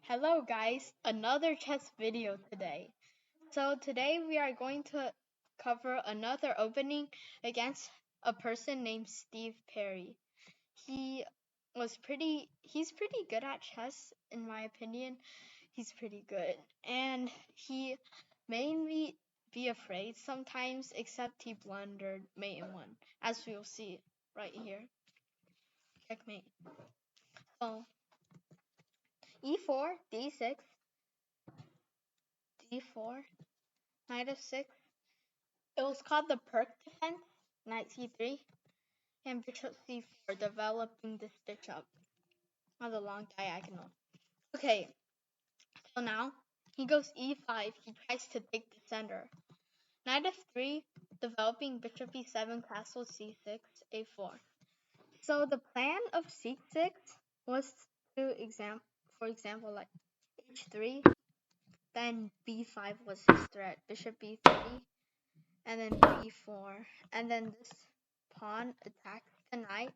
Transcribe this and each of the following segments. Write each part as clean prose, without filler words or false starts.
Hello guys, another chess video today. So today we are going to cover another opening against a person named Steve Perry. He he's pretty good at chess in my opinion. He's pretty good. And he made me be afraid sometimes, except he blundered mate in one, as we'll see right here. Checkmate. So e4, d6, d4, knight f6. It was called the Perk Defense, knight c3, and bishop c4, developing this bishop on the long diagonal. Okay, so now he goes e5, he tries to take the center. Knight f3, developing bishop e7, castle c6, a4. So the plan of c6 was to for example, like h3, then b5 was his threat, bishop b3, and then b4, and then this pawn attacks the knight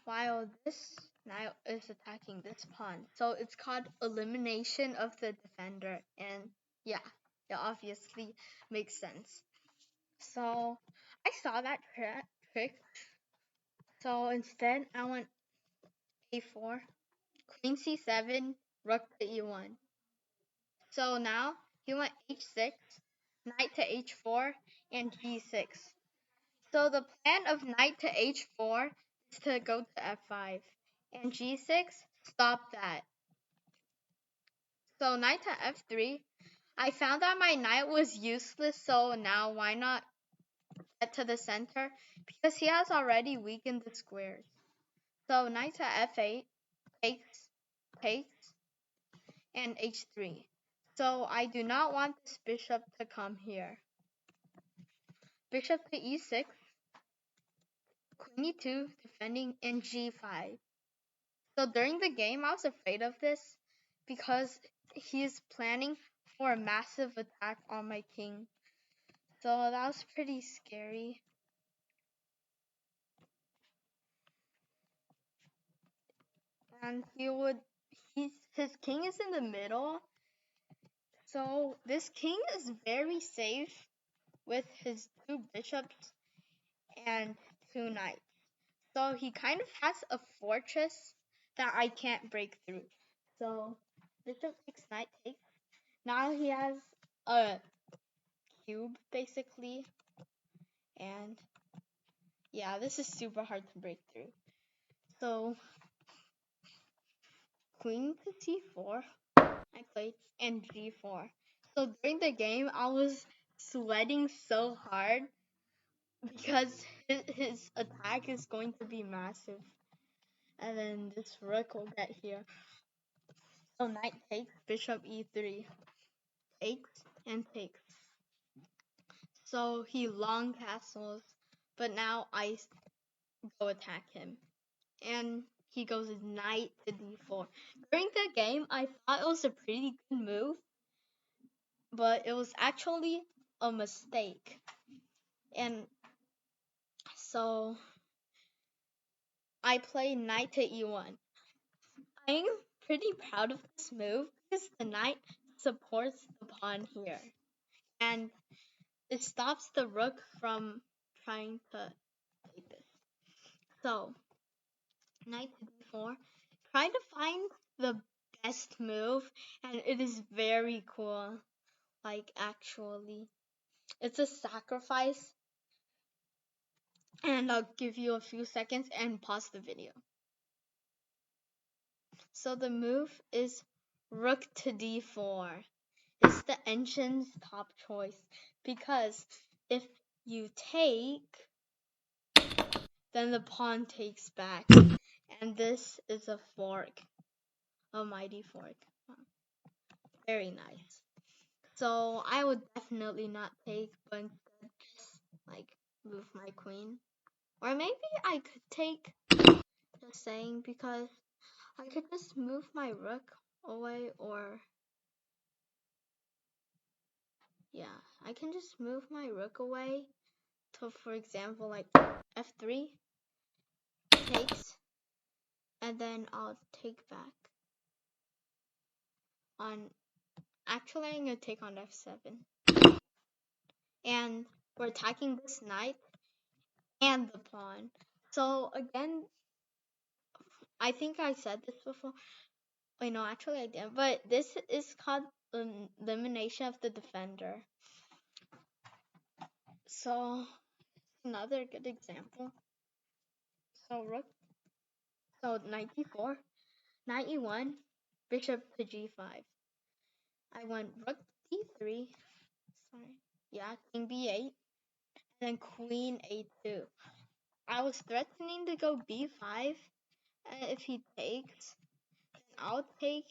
while this knight is attacking this pawn. So it's called elimination of the defender, and yeah, it obviously makes sense. So I saw that trick. So instead I went a4, queen c7, rook to e1. So now he went h6, knight to h4, and g6. So the plan of knight to h4 is to go to f5, and g6 stop that. So knight to f3, I found that my knight was useless, so now why not get to the center? Because he has already weakened the squares. So knight to f8, takes, and h3. So I do not want this bishop to come here. Bishop to e6, queen e2, defending, and g5. So during the game, I was afraid of this because he's planning for a massive attack on my king. So that was pretty scary. And his king is in the middle. So this king is very safe with his two bishops and two knights. So he kind of has a fortress that I can't break through. So bishop takes, knight takes. Now he has a cube basically, and yeah, this is super hard to break through. So queen to c4, I played, and g4. So during the game, I was sweating so hard because his attack is going to be massive. And then this rook will get here. So knight takes, bishop e3, takes, and takes. So he long castles, but now I go attack him. And he goes knight to d4. During the game, I thought it was a pretty good move, but it was actually a mistake. And so I play knight to e1. I'm pretty proud of this move because the knight supports the pawn here. And it stops the rook from trying to take this. So, knight to d4. Try to find the best move, and it is very cool. Like, actually, it's a sacrifice. And I'll give you a few seconds and pause the video. So the move is rook to d4. It's the engine's top choice because if you take, then the pawn takes back. And this is a fork, a mighty fork. Very nice. So I would definitely not take, but instead just like move my queen. Or maybe I could take, just saying, because I could just move my rook away, or yeah, I can just move my rook away to, for example, like f3, takes, and then I'll take back. on. Actually, I'm gonna take on f7, and we're attacking this knight and the pawn. So again, I think I said this before. Wait, no, actually I didn't. But this is called elimination of the defender. So another good example. So rook. So knight d4, knight e1, bishop to g5. I went rook d3. Sorry. Yeah, king b8, and then queen a2. I was threatening to go b5. If he takes, then I'll take.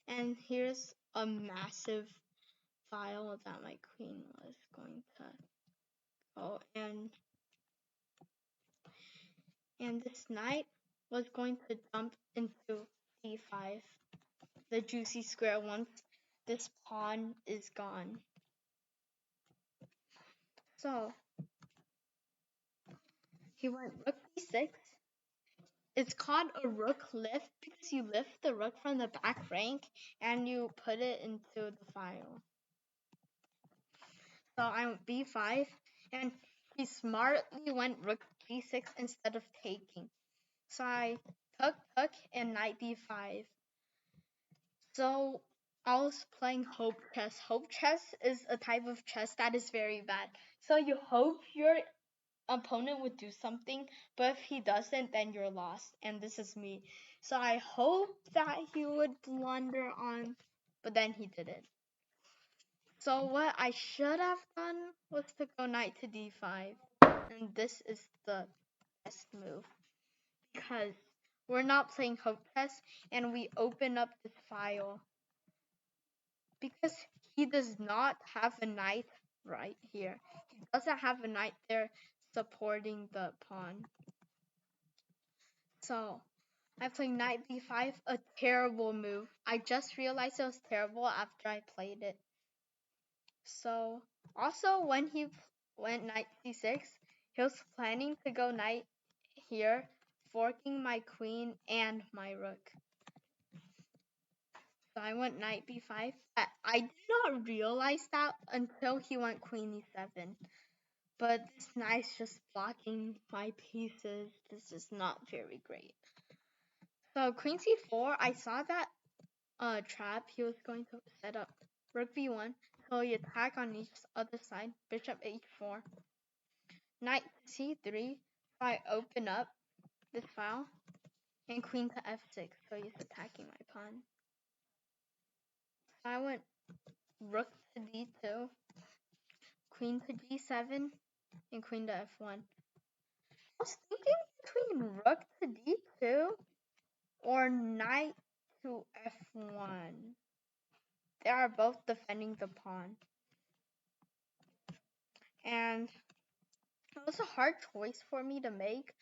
And here's a massive file that my queen was going to go. And this knight was going to jump into d5, the juicy square, once this pawn is gone. So he went rook d6. It's called a rook lift because you lift the rook from the back rank and you put it into the file. So I went b5, and he smartly went rook d6 instead of taking. So I took, and knight b5. So I was playing hope chess. Hope chess is a type of chess that is very bad. So you hope your opponent would do something, but if he doesn't, then you're lost. And this is me. So I hope that he would blunder on, but then he didn't. So what I should have done was to go knight to d5. And this is the best move, because we're not playing hope chess, and we open up this file. Because he does not have a knight right here. He doesn't have a knight there supporting the pawn. So I play knight b5, a terrible move. I just realized it was terrible after I played it. So also when he went knight c6, he was planning to go knight here, forking my queen and my rook. So I went knight b5. I did not realize that until he went queen e7. But this knight's just blocking my pieces. This is not very great. So queen c4, I saw that trap he was going to set up. Rook b1, so you attack on each other side. Bishop h4. Knight c3, so I open up this file. And queen to f6, so he's attacking my pawn. So I went rook to d2, queen to g7, and queen to f1. I was thinking between rook to d2 or knight to f1. They are both defending the pawn. And it was a hard choice for me to make,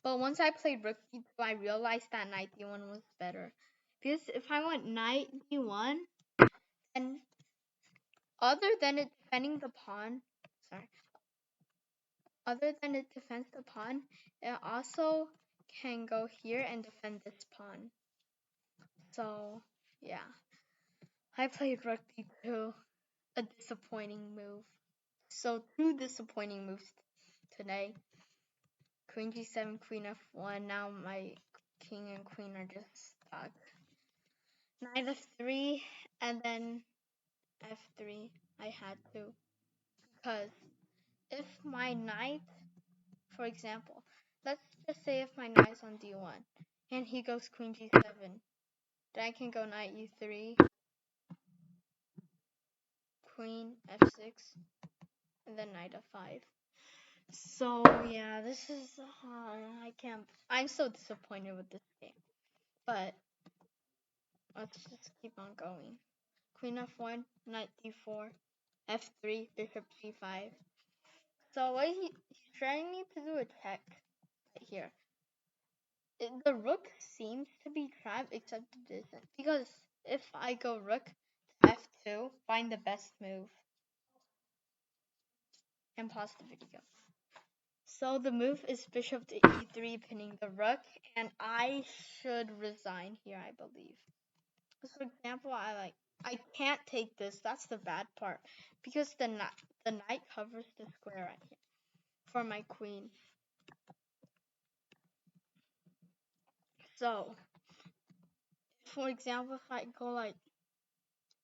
but once I played rook d2, I realized that knight d1 was better. Because if I went knight d1, then other than it defending the pawn, it also can go here and defend this pawn. So yeah, I played rook d2, a disappointing move. So 2 disappointing moves today. Queen g7, queen f1. Now my king and queen are just stuck. Knight f3, and then f3. I had to, because if my knight, for example, let's just say if my knight's on d1 and he goes queen g7, then I can go knight e3, queen f6, and then knight f5. So yeah, this is I can't. I'm so disappointed with this game. But let's just keep on going. Queen f1, knight d4, f3, bishop g5. So what he's trying me to do a check right here. The rook seems to be trapped, except it isn't. Because if I go rook to f2, find the best move, and pause the video. So the move is bishop to e3, pinning the rook, and I should resign here, I believe. For example, I can't take this. That's the bad part because the knight covers the square right here for my queen. So, for example, if I go like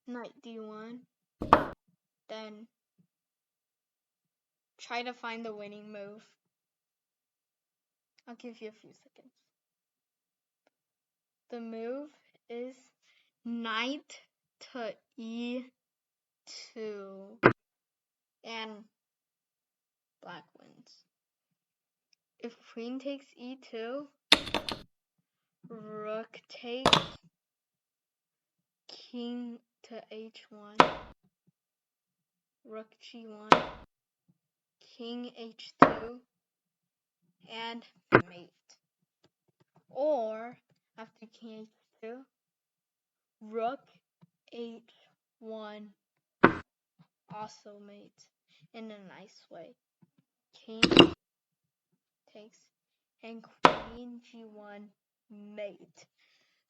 knight d1, then try to find the winning move. I'll give you a few seconds. The move is knight to e2, and black wins. If queen takes e2, rook takes, king to h1, rook g1, king h2, and mate. Or, after king h2, rook h1, also mate, in a nice way. King takes, and queen g1, mate.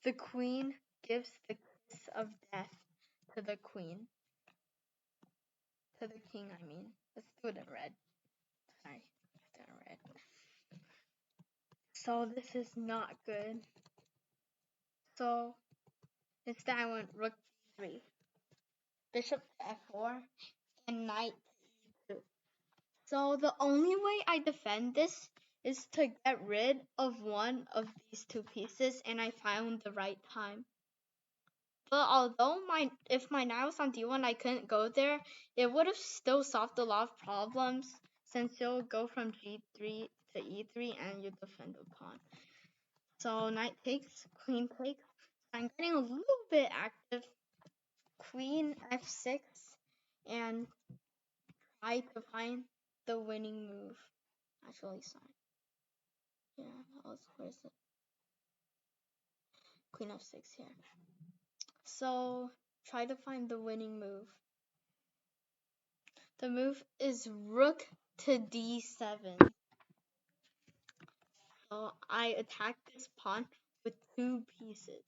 The queen gives the kiss of death to the queen. To the king, I mean. Let's do it in red. Sorry, let's do it in red. So this is not good. So instead I went rook d3, bishop to f4, and knight to e2. So the only way I defend this is to get rid of one of these two pieces, and I found the right time. But although if my knight was on d1, I couldn't go there, it would have still solved a lot of problems since you'll go from g3 to e3 and you defend the pawn. So knight takes, queen takes. I'm getting a little bit active. Queen f6 and try to find the winning move. Actually, sorry. Yeah, where's it? Queen f6 here. So try to find the winning move. The move is rook to d7. So I attack this pawn with two pieces.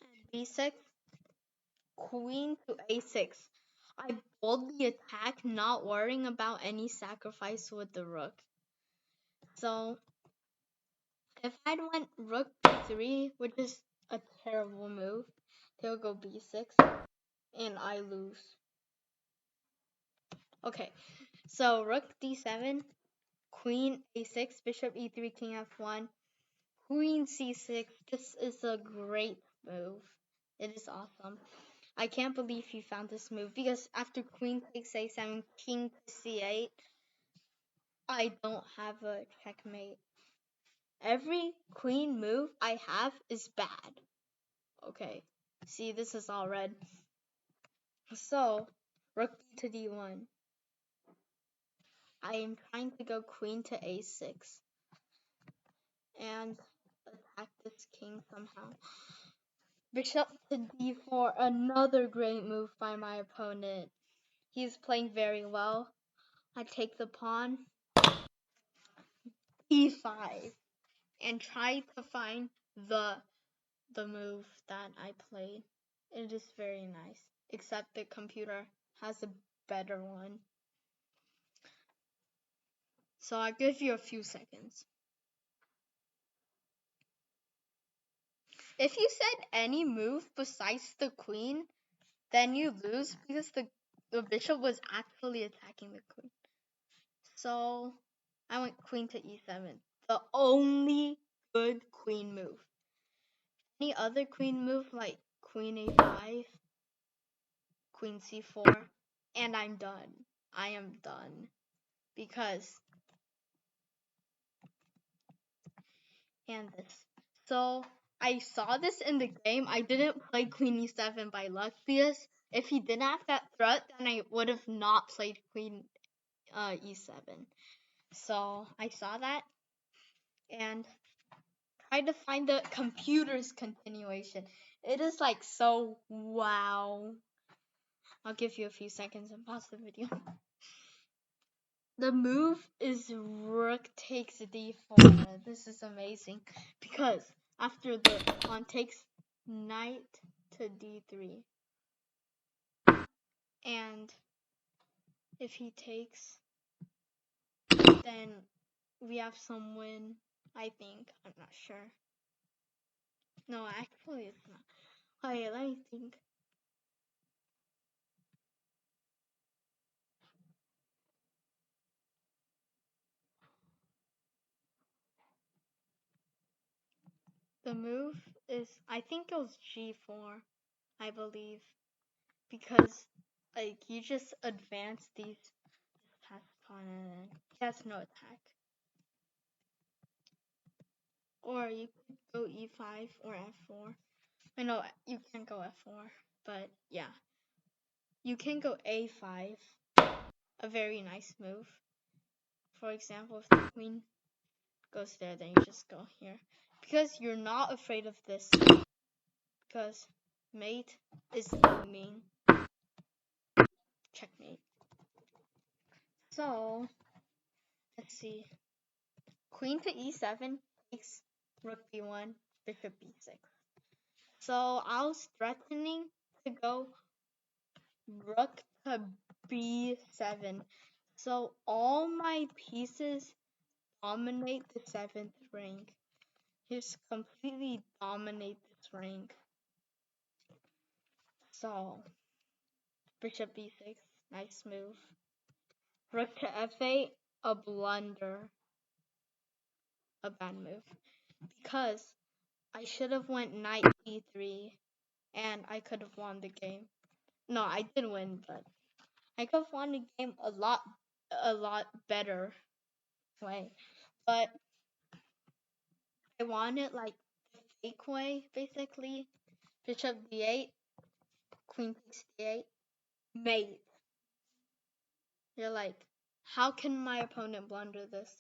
And b6, queen to a6. I boldly attack, not worrying about any sacrifice with the rook. So if I'd went rook b3, which is a terrible move, they'll go b6, and I lose. Okay, so rook d7, queen a6, bishop e3, king f1, queen c6. This is a great move. It is awesome. I can't believe you found this move because after queen takes a7, king to c8, I don't have a checkmate. Every queen move I have is bad. Okay, see, this is all red. So, rook to d1. I am trying to go queen to a6 and attack this king somehow. Bishop to d4, another great move by my opponent. He's playing very well. I take the pawn, e5, and try to find the move that I played. It is very nice, except the computer has a better one. So I'll give you a few seconds. If you said any move besides the queen, then you lose because the bishop was actually attacking the queen. So I went queen to e7, the only good queen move. Any other queen move like queen a5, queen c4, and I'm done. I am done. Because, and this. So I saw this in the game. I didn't play queen e7 by luck because if he didn't have that threat, then I would have not played queen e7. So I saw that and tried to find the computer's continuation. It is like so wow. I'll give you a few seconds and pause the video. The move is rook takes d4. This is amazing because after the pawn takes, knight to d3. And if he takes, then we have some win, I think. I'm not sure. No, actually it's not. Wait, let me think. The move is, I think it was g4, I believe. Because, like, you just advance these attack pawn and then he has no attack. Or you could go e5 or f4. I know you can't go f4, but yeah. You can go a5, a very nice move. For example, if the queen goes there, then you just go here. Because you're not afraid of this. Because mate is looming. Checkmate. So, let's see. Queen to e7 takes rook b1, bishop b6. So I was threatening to go rook to b7. So all my pieces dominate the 7th rank. Just completely dominate this rank. So bishop b6, nice move. Rook to f8, a blunder. A bad move. Because I should have went knight e3 and I could have won the game. No, I did win, but I could have won the game a lot better way. But I won it like the fake way, basically. Bishop d8, queen takes d8, mate. You're like, how can my opponent blunder this?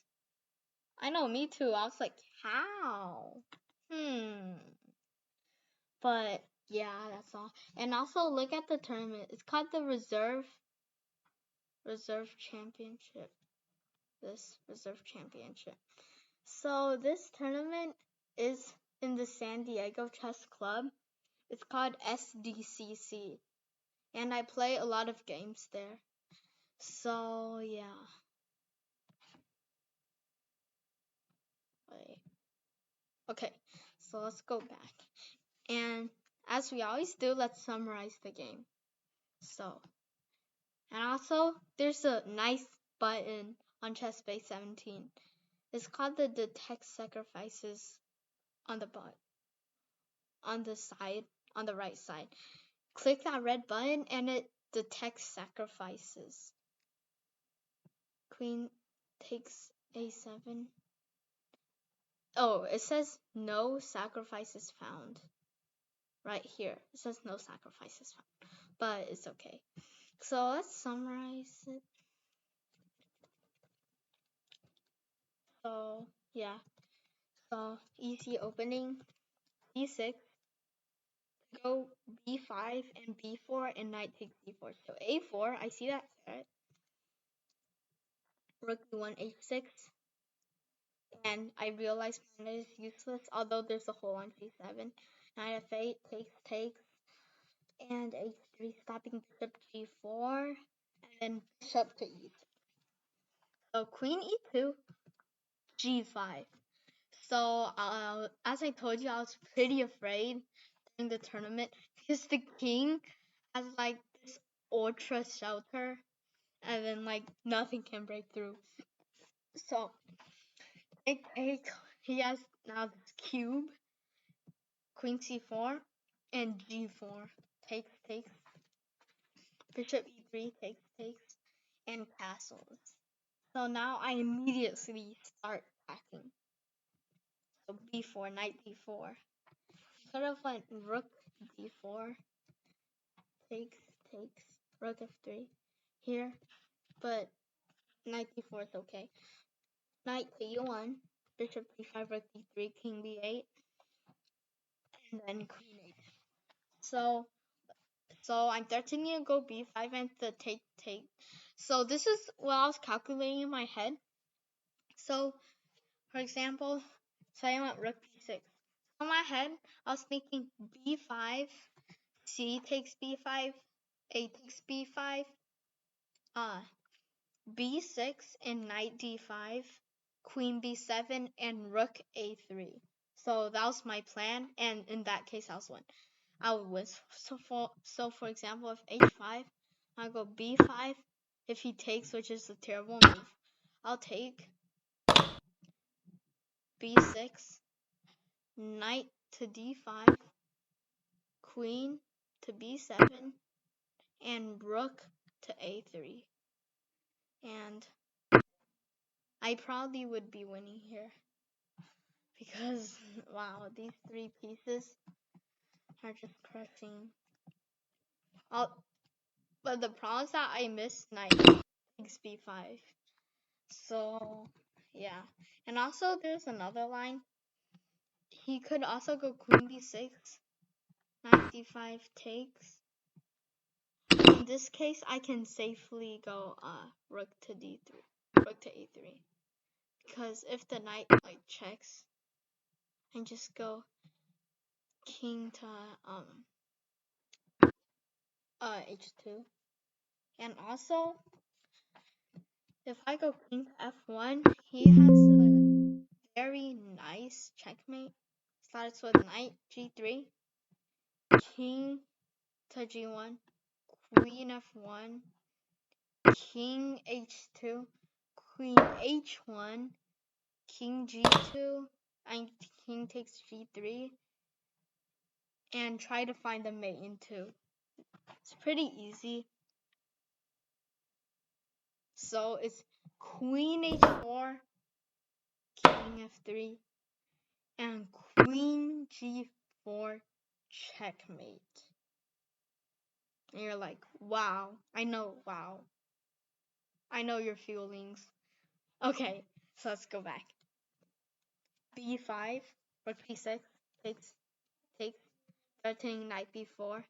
I know, me too. I was like, how? But yeah, that's all. And also look at the tournament. It's called the Reserve Championship. This Reserve Championship. So this tournament is in the San Diego Chess Club. It's called SDCC. And I play a lot of games there. So yeah. Wait. Okay, so let's go back. And as we always do, let's summarize the game. So, and also there's a nice button on Chess Base 17. It's called the Detect Sacrifices on the on the side, on the right side. Click that red button and it detects sacrifices. Queen takes a7. Oh, it says no sacrifices found. Right here. It says no sacrifices found. But it's okay. So let's summarize it. So yeah. So easy opening. b6. Go b5 and b4 and knight takes d4. So a4, I see that threat. Rook b1, h6. And I realize my knight is useless, although there's a hole on g7. Knight f8 takes, and h3 stopping bishop g4, and then bishop to e6. So queen e2, g5. So as I told you, I was pretty afraid during the tournament because the king has like this ultra shelter, and then like nothing can break through. So he has now this cube, queen c4, and g4 takes, bishop e3 takes, and castles. So now I immediately start attacking. So b4, knight d4. Could have went rook d4, takes, rook f3 here, but knight d4 is okay. Knight to e1, bishop d5, rook d3, king b8, and then queen 8. So I'm threatening to go b5 and to take. So this is what I was calculating in my head. So, for example, say I want rook b6. In my head, I was thinking b5, c takes b5, a takes b5, b6 and knight d5, queen b7, and rook a3. So that was my plan, and in that case, I was win. I would win. So for example, if h5, I go b5. If he takes, which is a terrible move, I'll take b6, knight to d5, queen to b7, and rook to a3. And I probably would be winning here because, wow, these three pieces are just crushing. But the problem is that I missed knight takes b5. So, yeah. And also, there's another line. He could also go queen b6, knight d5 takes. In this case, I can safely go rook to d3, rook to a3. Because if the knight like checks, I just go king to h2. And also, if I go king to f1, he has a very nice checkmate. Starts with knight g3, king to g1, queen f1, king h2, queen h1, king g2, and king takes g3, and try to find the mate in 2. It's pretty easy. So it's queen h4, king f3, and queen g4 checkmate. And you're like, wow, I know your feelings. Okay, so let's go back. b5, rook b6, takes, threatening knight b4,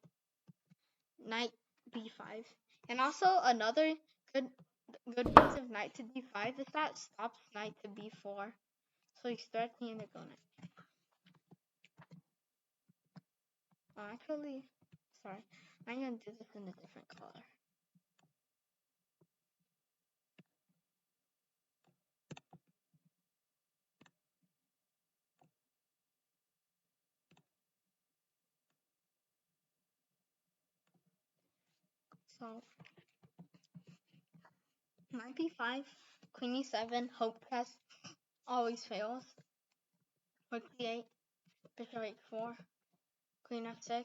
knight b5. And also another good piece of knight to d5 is that stops knight to b4. So he's threatening to go knight. Actually, sorry, I'm gonna do this in a different color. So, knight b5, queen e7, hope press, always fails. Rook d8, bishop h4, queen f6,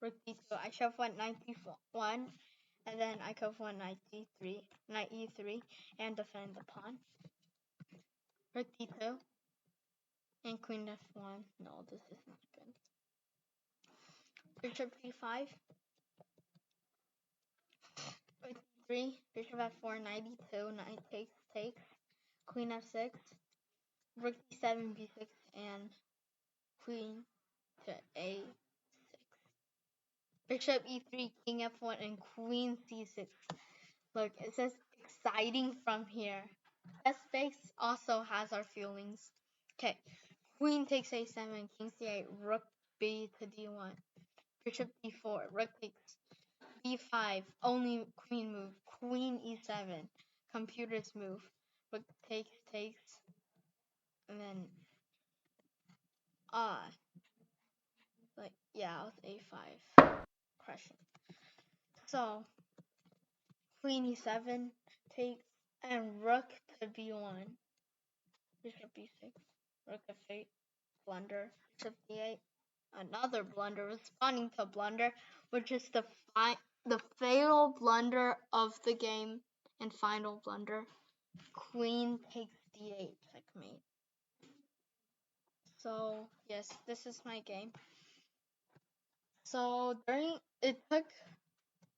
rook d2. I shove one knight d1, and then I cover one knight e3, and defend the pawn. Rook d2, and queen f1. No, this is not good. Bishop d5, rook d3, bishop f4, knight e2, knight takes, queen f6, rook d7, b6, and queen to a6. Bishop e3, king f1, and queen c6. Look, it says exciting from here. S base also has our feelings. Okay, queen takes a7, king c8, rook b to d1, bishop d4, rook takes b5, only queen move, queen e7, computer's move, rook takes, and then like yeah, with a5, crushing. So queen e7 takes, and rook to b1, bishop b6, rook f8, blunder, bishop d8, another blunder, responding to blunder, which is the fatal blunder of the game and final blunder. Queen takes d8, checkmate. So yes, this is my game. So it took,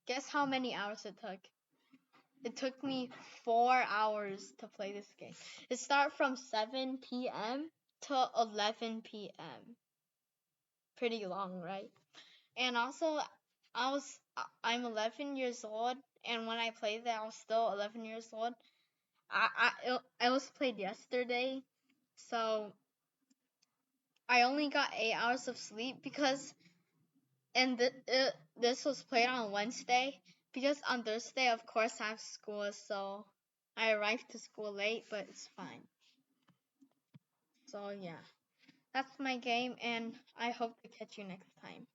guess how many hours it took? It took me 4 hours to play this game. It started from 7 p.m. to 11 p.m. Pretty long, right? And also, I'm 11 years old, and when I played it, I was still 11 years old. I was played yesterday, so I only got 8 hours of sleep because, and this was played on Wednesday because on Thursday, of course, I have school, so I arrived to school late, but it's fine. So yeah, that's my game, and I hope to catch you next time.